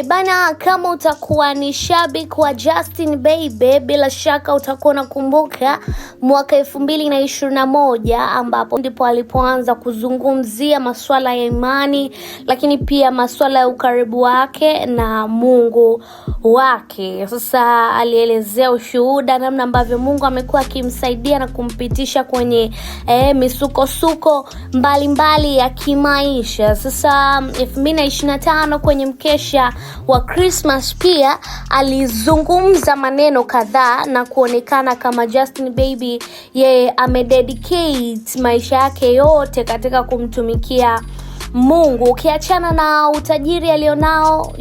Bana, kama utakuwa ni shabiki wa Justin Bieber, bila shaka utakuwa unakumbuka mwaka 2021 ambapo ndipo alipoanza kuzungumzia masuala ya imani, lakini pia masuala ya ukaribu wake na Mungu wake. Sasa alielezea ushuhuda namna ambavyo Mungu amekuwa akimsaidia na kumpitisha kwenye misukosuko mbalimbali ya kimaisha. Sasa 2025 kwenye mkesha wa Christmas pia alizungumza maneno kadhaa na kuonekana kama Justin Bieber yeye amededicate maisha yake yote katika kumtumikia Mungu. Ukiachana na utajiri alionao,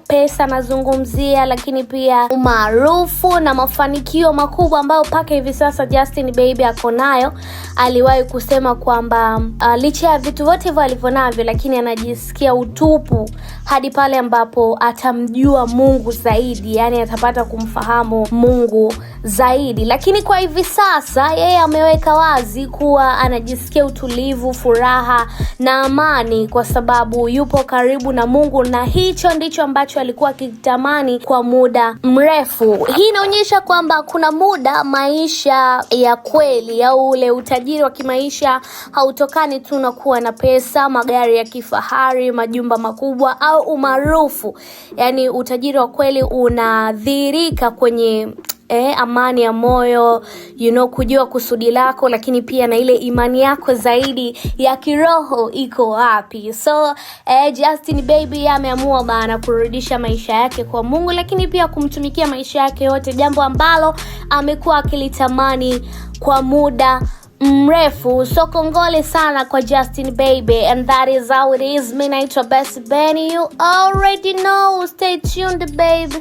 pesa nazungumzia, lakini pia umaarufu na mafanikio makubwa ambayo paka hivi sasa Justin Bieber ako nayo, aliwahi kusema kwamba licha ya vitu vyote hivyo alivyonavyo, lakini anajisikia utupu hadi pale ambapo atamjua Mungu zaidi, yani atapata kumfahamu Mungu zaidi. Lakini kwa hivi sasa yeye ameweka wazi kuwa anajisikia utulivu, furaha na amani kwa sababu yupo karibu na Mungu, na hicho ndicho ambacho alikuwa akitamani kwa muda mrefu. Hii inaonyesha kwamba kuna muda maisha ya kweli au ule utajiri wa kimaisha hautokani tu na kuwa na pesa, magari ya kifahari, majumba makubwa au umaarufu. Yani utajiri wa kweli unadhihirika kwenye amani ya moyo, kujua kusudi lako, lakini pia na ile imani yako zaidi ya kiroho iko wapi. So Justin Bieber ameamua bana kurudisha maisha yake kwa Mungu, lakini pia kumtumikia maisha yake yote, jambo ambalo amekuwa akilitamani kwa muda mrefu. So kongole sana kwa Justin Bieber, and that is how it is. Mimi naitwa Best Benny, you already know. Stay tuned babe.